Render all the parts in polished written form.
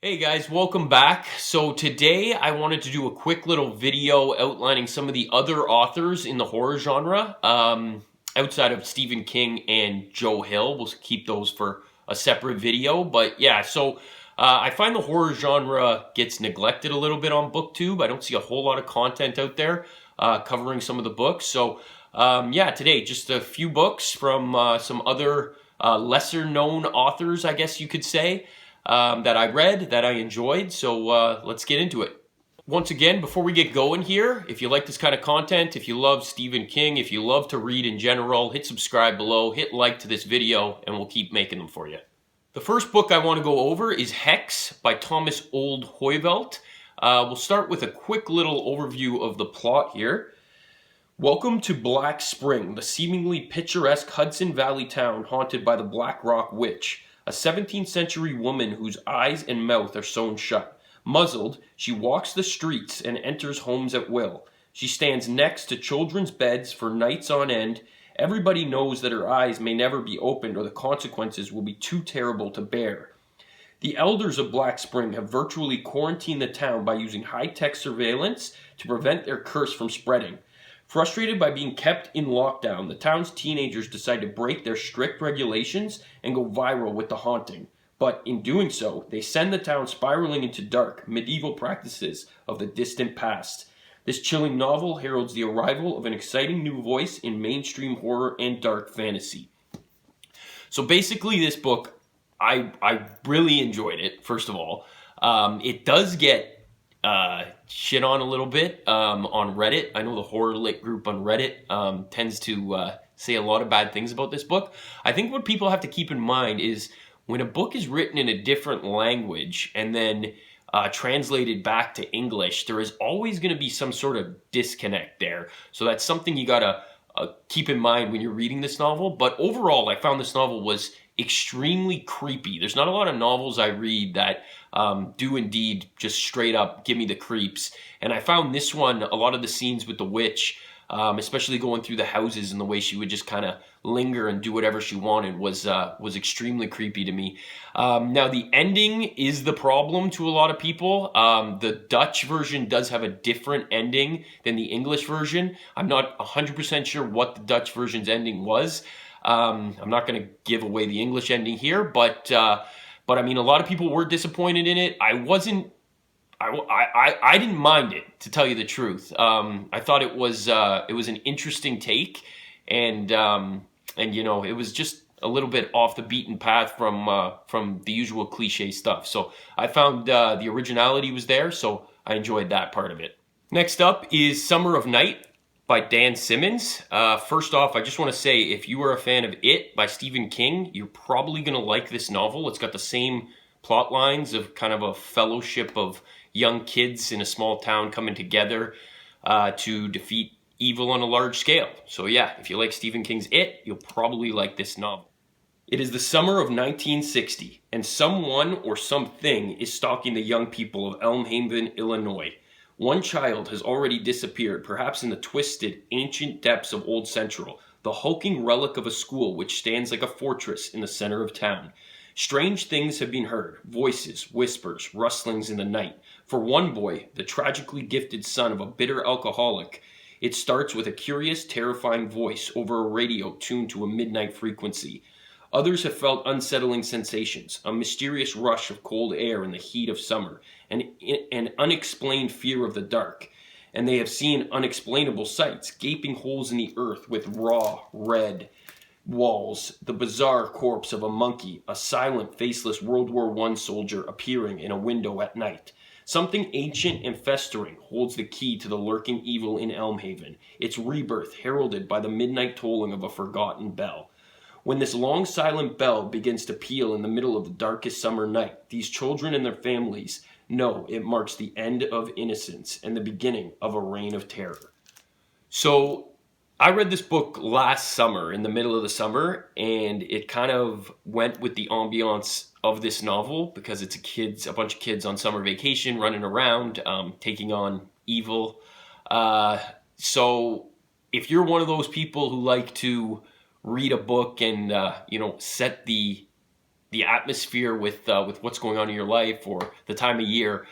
Hey guys, welcome back. So today I wanted to do a quick little video outlining some of the other authors in the horror genre, outside of Stephen King and Joe Hill. We'll keep those for a separate video. But yeah, I find the horror genre gets neglected a little bit on BookTube. I don't see a whole lot of content out there covering some of the books. Yeah, today just a few books from some other lesser known authors, I guess you could say. That I read, that I enjoyed. Let's get into it. Once again, before we get going here, if you like this kind of content, if you love Stephen King, if you love to read in general, hit subscribe below, hit like to this video, and we'll keep making them for you. The first book I want to go over is Hex by Thomas Oldhoyvelt. We'll start with a quick little overview of the plot here. Welcome to Black Spring, the seemingly picturesque Hudson Valley town haunted by the Black Rock Witch, a 17th century woman whose eyes and mouth are sewn shut. Muzzled, she walks the streets and enters homes at will. She stands next to children's beds for nights on end. Everybody knows that her eyes may never be opened or the consequences will be too terrible to bear. The elders of Black Spring have virtually quarantined the town by using high-tech surveillance to prevent their curse from spreading. Frustrated by being kept in lockdown, the town's teenagers decide to break their strict regulations and go viral with the haunting. But in doing so, they send the town spiraling into dark, medieval practices of the distant past. This chilling novel heralds the arrival of an exciting new voice in mainstream horror and dark fantasy. So basically this book, I really enjoyed it, first of all. It does get shit on a little bit on Reddit. I know the horror lit group on Reddit tends to say a lot of bad things about this book. I think what people have to keep in mind is when a book is written in a different language and then translated back to English, there is always going to be some sort of disconnect there. So that's something you gotta keep in mind when you're reading this novel. But overall, I found this novel was extremely creepy. There's not a lot of novels I read that do indeed just straight up give me the creeps. And I found this one, a lot of the scenes with the witch, especially going through the houses and the way she would just kind of linger and do whatever she wanted was extremely creepy to me. Now the ending is the problem to a lot of people. The Dutch version does have a different ending than the English version. I'm not 100% sure what the Dutch version's ending was. I'm not going to give away the English ending here, but I mean, a lot of people were disappointed in it. I didn't mind it, to tell you the truth. I thought it was an interesting take, and you know, it was just a little bit off the beaten path from the usual cliche stuff. So I found the originality was there, so I enjoyed that part of it. Next up is Summer of Night by Dan Simmons. First off, I just want to say, if you are a fan of It by Stephen King, you're probably going to like this novel. It's got the same plot lines of kind of a fellowship of young kids in a small town coming together to defeat evil on a large scale. So yeah, if you like Stephen King's It, you'll probably like this novel. It is the summer of 1960, and someone or something is stalking the young people of Elm Haven, Illinois. One child has already disappeared, perhaps in the twisted, ancient depths of Old Central, the hulking relic of a school which stands like a fortress in the center of town. Strange things have been heard, voices, whispers, rustlings in the night. For one boy, the tragically gifted son of a bitter alcoholic, it starts with a curious, terrifying voice over a radio tuned to a midnight frequency. Others have felt unsettling sensations, a mysterious rush of cold air in the heat of summer, an unexplained fear of the dark. And they have seen unexplainable sights, gaping holes in the earth with raw, red walls, the bizarre corpse of a monkey, a silent, faceless World War I soldier appearing in a window at night. Something ancient and festering holds the key to the lurking evil in Elm Haven, its rebirth heralded by the midnight tolling of a forgotten bell. When this long silent bell begins to peal in the middle of the darkest summer night, these children and their families know it marks the end of innocence and the beginning of a reign of terror. So I read this book last summer, in the middle of the summer, and it kind of went with the ambiance of this novel because it's a bunch of kids on summer vacation running around, taking on evil. So if you're one of those people who like to read a book and set the the atmosphere with what's going on in your life or the time of year,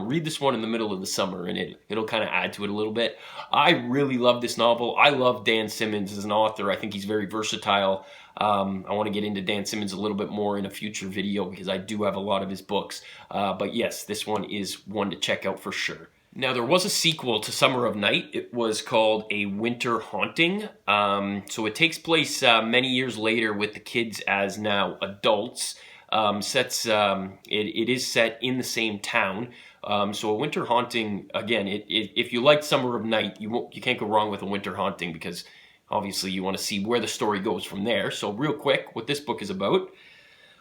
read this one in the middle of the summer, and it'll kind of add to it a little bit. I really love this novel. I love Dan Simmons as an author. I think he's very versatile. I want to get into Dan Simmons a little bit more in a future video because I do have a lot of his books. But yes, this one is one to check out for sure. Now, there was a sequel to Summer of Night. It was called A Winter Haunting. So it takes place many years later with the kids as now adults. It is set in the same town. So A Winter Haunting, again, if you liked Summer of Night, you can't go wrong with A Winter Haunting because obviously you want to see where the story goes from there. So real quick, what this book is about.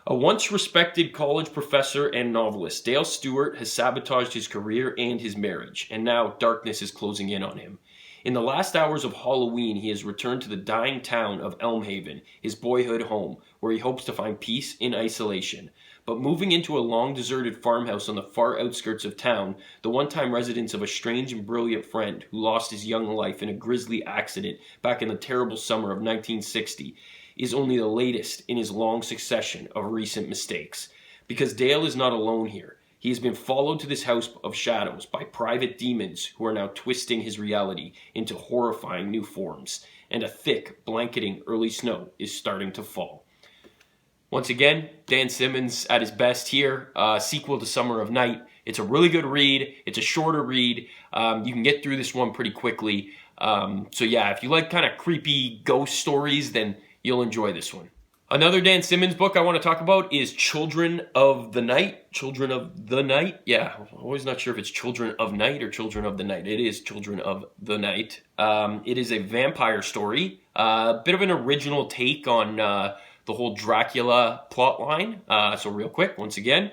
A once respected college professor and novelist, Dale Stewart has sabotaged his career and his marriage, and now darkness is closing in on him. In the last hours of Halloween, he has returned to the dying town of Elmhaven, his boyhood home, where he hopes to find peace in isolation. But moving into a long-deserted farmhouse on the far outskirts of town, the one-time residence of a strange and brilliant friend who lost his young life in a grisly accident back in the terrible summer of 1960, is only the latest in his long succession of recent mistakes. Because Dale is not alone here. He has been followed to this house of shadows by private demons who are now twisting his reality into horrifying new forms, and a thick, blanketing early snow is starting to fall. Once again, Dan Simmons at his best here, sequel to Summer of Night. It's a really good read. It's a shorter read. You can get through this one pretty quickly. So yeah, if you like kind of creepy ghost stories, then you'll enjoy this one. Another Dan Simmons book I want to talk about is Children of the Night. Children of the Night? Yeah, I'm always not sure if it's Children of Night or Children of the Night. It is Children of the Night. It is a vampire story. A bit of an original take on the whole Dracula plotline. So real quick, once again.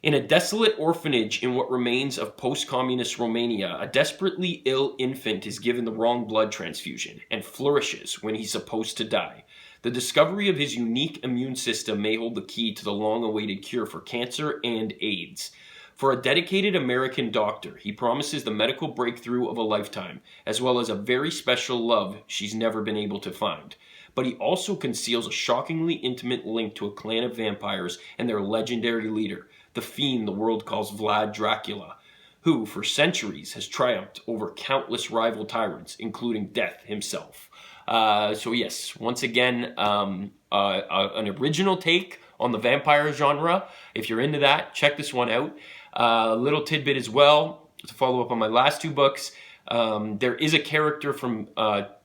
In a desolate orphanage in what remains of post-communist Romania, a desperately ill infant is given the wrong blood transfusion and flourishes when he's supposed to die. The discovery of his unique immune system may hold the key to the long-awaited cure for cancer and AIDS. For a dedicated American doctor, he promises the medical breakthrough of a lifetime, as well as a very special love she's never been able to find. But he also conceals a shockingly intimate link to a clan of vampires and their legendary leader, the fiend the world calls Vlad Dracula, who, for centuries, has triumphed over countless rival tyrants, including Death himself. So yes, once again, an original take on the vampire genre. If you're into that, check this one out. A little tidbit as well, to follow up on my last two books. There is a character from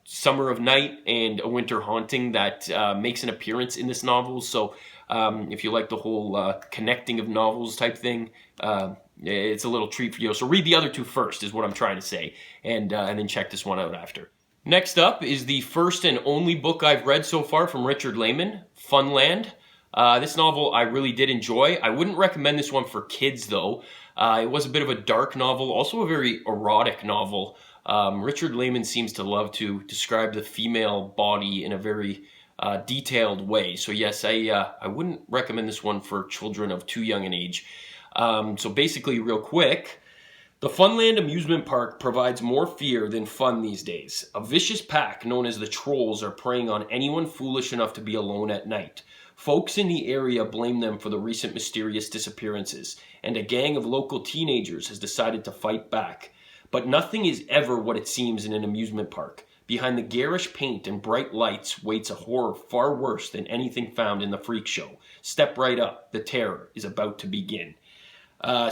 Summer of Night and A Winter Haunting that makes an appearance in this novel. So if you like the whole connecting of novels type thing, it's a little treat for you. So read the other two first is what I'm trying to say, and then check this one out after. Next up is the first and only book I've read so far from Richard Lehman, Funland. This novel I really did enjoy. I wouldn't recommend this one for kids though. It was a bit of a dark novel, also a very erotic novel. Richard Lehman seems to love to describe the female body in a very detailed way. So yes, I wouldn't recommend this one for children of too young an age. So basically, real quick, the Funland amusement park provides more fear than fun these days. A vicious pack known as the Trolls are preying on anyone foolish enough to be alone at night. Folks in the area blame them for the recent mysterious disappearances, and a gang of local teenagers has decided to fight back. But nothing is ever what it seems in an amusement park. Behind the garish paint and bright lights waits a horror far worse than anything found in the freak show. Step right up, the terror is about to begin.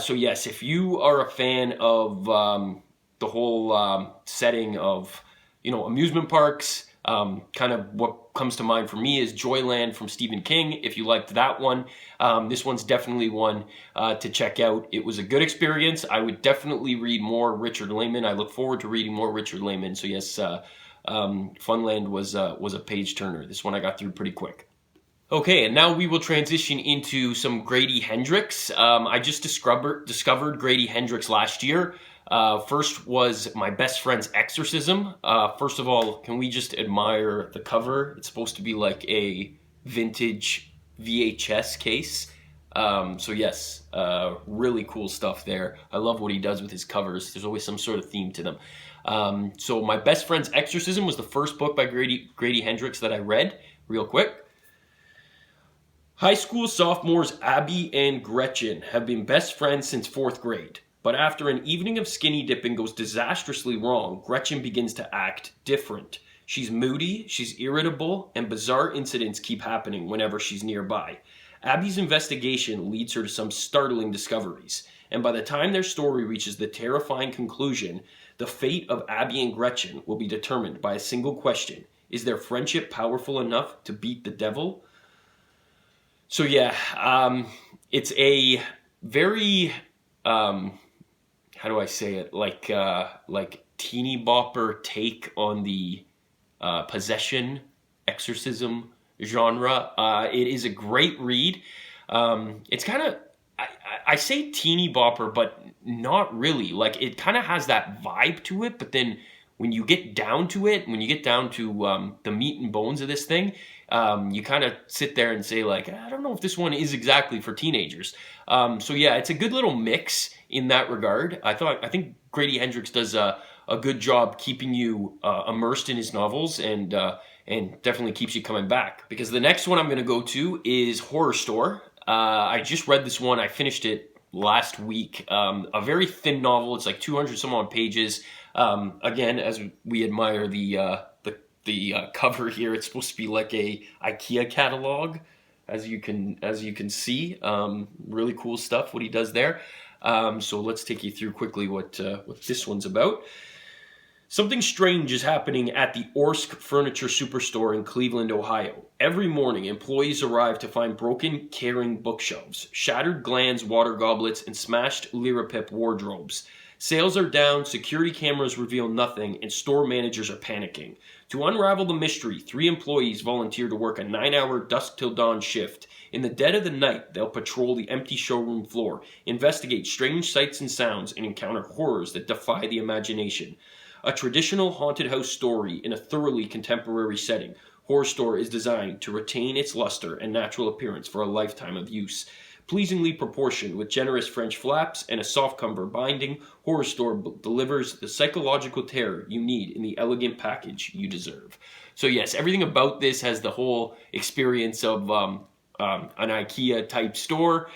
So yes, if you are a fan of the whole setting of, amusement parks, kind of what comes to mind for me is Joyland from Stephen King. If you liked that one, this one's definitely one to check out. It was a good experience. I would definitely read more Richard Lehman. I look forward to reading more Richard Lehman. So yes, Funland was a page turner. This one I got through pretty quick. Okay, and now we will transition into some Grady Hendrix. I just discovered Grady Hendrix last year. First was My Best Friend's Exorcism. First of all, can we just admire the cover? It's supposed to be like a vintage VHS case. So yes, really cool stuff there. I love what he does with his covers. There's always some sort of theme to them. So My Best Friend's Exorcism was the first book by Grady Hendrix that I read, real quick. High school sophomores Abby and Gretchen have been best friends since 4th grade. But after an evening of skinny dipping goes disastrously wrong, Gretchen begins to act different. She's moody, she's irritable, and bizarre incidents keep happening whenever she's nearby. Abby's investigation leads her to some startling discoveries, and by the time their story reaches the terrifying conclusion, the fate of Abby and Gretchen will be determined by a single question. Is their friendship powerful enough to beat the devil? So yeah, it's a very, how do I say it, like teeny bopper take on the possession, exorcism genre. It is a great read. It's kind of, I say teeny bopper, but not really. Like, it kind of has that vibe to it, but then when you get down to it, when you get down to the meat and bones of this thing, you kind of sit there and say, like, I don't know if this one is exactly for teenagers. So yeah, it's a good little mix in that regard. I think Grady Hendrix does a good job keeping you immersed in his novels, and definitely keeps you coming back. Because the next one I'm going to go to is Horror Store. I just read this one. I finished it last week. A very thin novel. It's like 200 some odd pages. Again, as we admire the cover here, it's supposed to be like a IKEA catalog, as you can see. Really cool stuff what he does there. So let's take you through quickly what this one's about. Something strange is happening at the Orsk Furniture Superstore in Cleveland, Ohio. Every morning, employees arrive to find broken Kering bookshelves, shattered Glands water goblets, and smashed Lirapip wardrobes. Sales are down, security cameras reveal nothing, and store managers are panicking. To unravel the mystery, 3 employees volunteer to work a 9-hour dusk-till-dawn shift. In the dead of the night, they'll patrol the empty showroom floor, investigate strange sights and sounds, and encounter horrors that defy the imagination. A traditional haunted house story in a thoroughly contemporary setting, Horror Store is designed to retain its luster and natural appearance for a lifetime of use. Pleasingly proportioned with generous French flaps and a soft-cover binding, Horror Store delivers the psychological terror you need in the elegant package you deserve. So yes, everything about this has the whole experience of an IKEA-type store.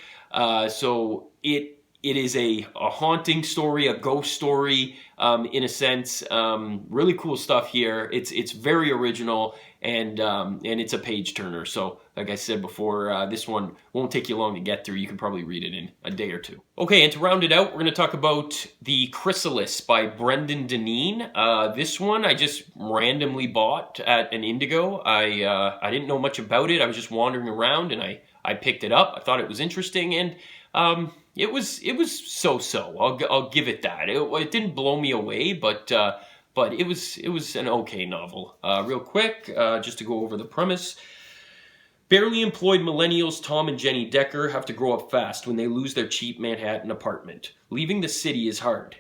So it is a haunting story, a ghost story, in a sense. Really cool stuff here. It's very original, and it's a page turner. So, like I said before, this one won't take you long to get through. You can probably read it in a day or two. Okay, and to round it out, we're going to talk about The Chrysalis by Brendan Deneen. This one I just randomly bought at an Indigo. I didn't know much about it. I was just wandering around, and I picked it up. I thought it was interesting, and it was so-so. I'll give it that. It didn't blow me away, but it was an okay novel. Real quick, just to go over the premise. Barely employed millennials Tom and Jenny Decker have to grow up fast when they lose their cheap Manhattan apartment. Leaving the city is hard,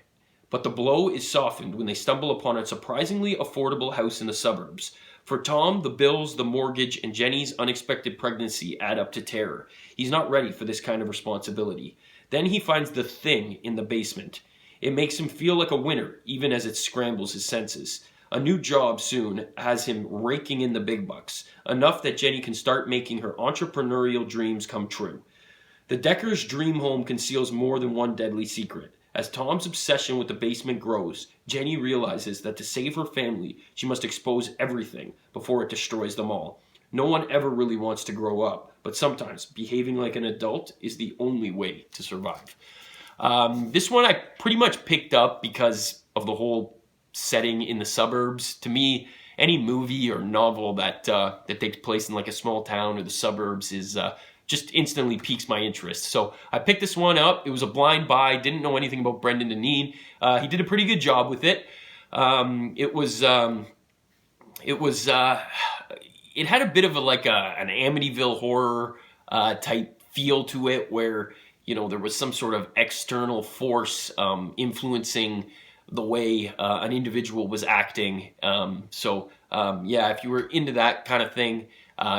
but the blow is softened when they stumble upon a surprisingly affordable house in the suburbs. For Tom, the bills, the mortgage, and Jenny's unexpected pregnancy add up to terror. He's not ready for this kind of responsibility. Then he finds the thing in the basement. It makes him feel like a winner, even as it scrambles his senses. A new job soon has him raking in the big bucks, enough that Jenny can start making her entrepreneurial dreams come true. The Deckers' dream home conceals more than one deadly secret. As Tom's obsession with the basement grows, Jenny realizes that to save her family, she must expose everything before it destroys them all. No one ever really wants to grow up, but sometimes behaving like an adult is the only way to survive. This one I pretty much picked up because of the whole setting in the suburbs. To me, any movie or novel that takes place in like a small town or the suburbs is just instantly piques my interest. So I picked this one up. It was a blind buy. Didn't know anything about Brendan Deneen. He did a pretty good job with it. It had a bit of an Amityville horror type feel to it, where there was some sort of external force influencing the way an individual was acting. Yeah, if you were into that kind of thing,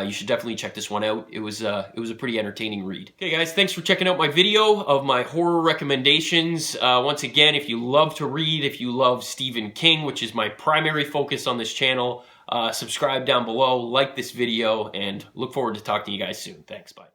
you should definitely check this one out. It was a pretty entertaining read. Okay guys, thanks for checking out my video of my horror recommendations. Once again, if you love to read, if you love Stephen King, which is my primary focus on this channel, Subscribe down below, like this video, and look forward to talking to you guys soon. Thanks, bye.